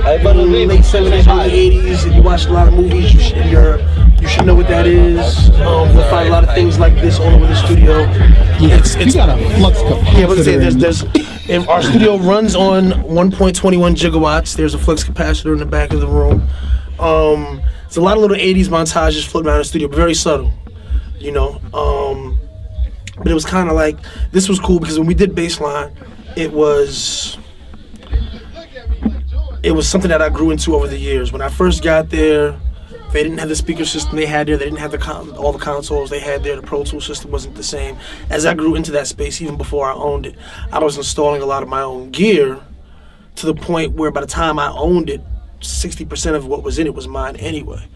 late 70s, early 80s, and you watch a lot of movies, you should know what that is. You'll find a lot of things like this all over the studio. Yeah, you got a flux capacitor. Yeah, but there's if our studio runs on 1.21 gigawatts. There's a flux capacitor in the back of the room. There's a lot of little 80s montages floating around the studio, but very subtle, you know. But it was kind of like, this was cool because when we did Baseline, it was something that I grew into over the years. When I first got there, they didn't have the speaker system they had there. They didn't have all the consoles they had there. The Pro Tools system wasn't the same. As I grew into that space, even before I owned it, I was installing a lot of my own gear to the point where by the time I owned it, 60% of what was in it was mine anyway.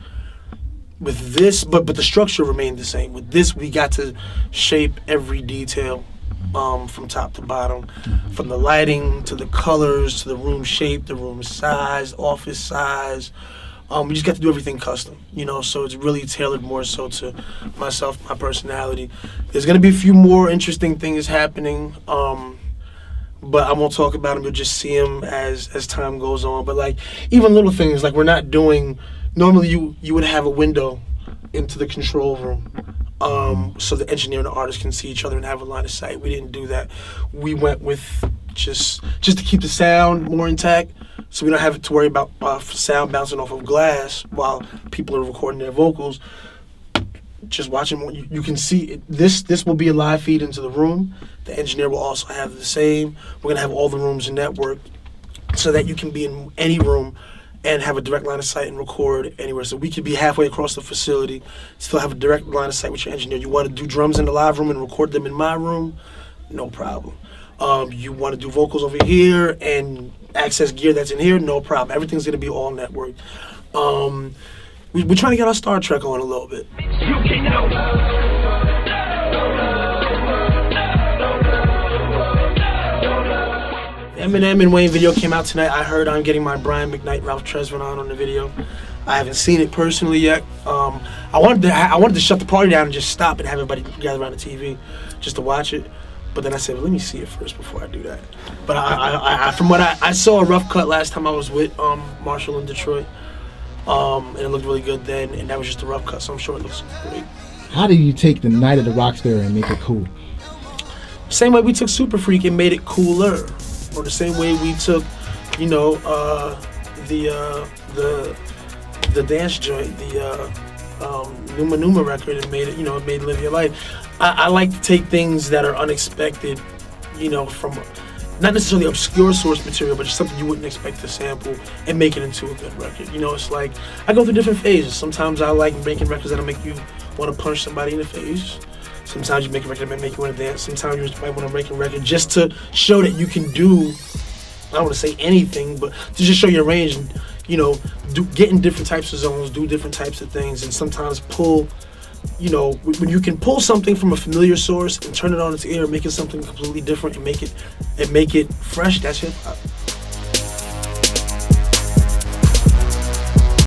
With this, but the structure remained the same. With this, we got to shape every detail from top to bottom, from the lighting to the colors to the room shape, the room size, office size. We just got to do everything custom, you know, so it's really tailored more so to myself, my personality. There's going to be a few more interesting things happening, but I won't talk about them. You'll just see them as time goes on. But, like, even little things, like we're not doing, normally you would have a window into the control room so the engineer and the artist can see each other and have a line of sight. We didn't do that. We went with just to keep the sound more intact, so we don't have to worry about sound bouncing off of glass while people are recording their vocals. Just watching, you can see it. This will be a live feed into the room. The engineer will also have the same. We're gonna have all the rooms networked so that you can be in any room and have a direct line of sight and record anywhere. So we could be halfway across the facility, still have a direct line of sight with your engineer. You want to do drums in the live room and record them in my room? No problem. You want to do vocals over here and access gear that's in here? No problem. Everything's going to be all networked. We're trying to get our Star Trek on a little bit. Eminem and Wayne video came out tonight. I heard I'm getting my Brian McKnight, Ralph Tresvant on the video. I haven't seen it personally yet. I wanted to shut the party down and just stop and have everybody gather around the TV just to watch it. But then I said, well, let me see it first before I do that. But I from what I saw a rough cut last time I was with Marshall in Detroit, and it looked really good then, and that was just a rough cut, so I'm sure it looks great. How do you take the Night of the Rockstar and make it cool? Same way we took Super Freak and made it cooler. Or the same way we took, you know, the dance joint, the Numa Numa record, and made it, you know, it made Live Your Life. I like to take things that are unexpected, you know, from not necessarily obscure source material, but just something you wouldn't expect to sample and make it into a good record. You know, it's like I go through different phases. Sometimes I like making records that'll make you want to punch somebody in the face. Sometimes you make a record that make you want to dance. Sometimes you might want to make a record just to show that you can do, I don't want to say anything, but to just show your range and, you know, get in different types of zones, do different types of things, and sometimes pull, you know, when you can pull something from a familiar source and turn it on its ear, make it something completely different and make it fresh, that's hip hop.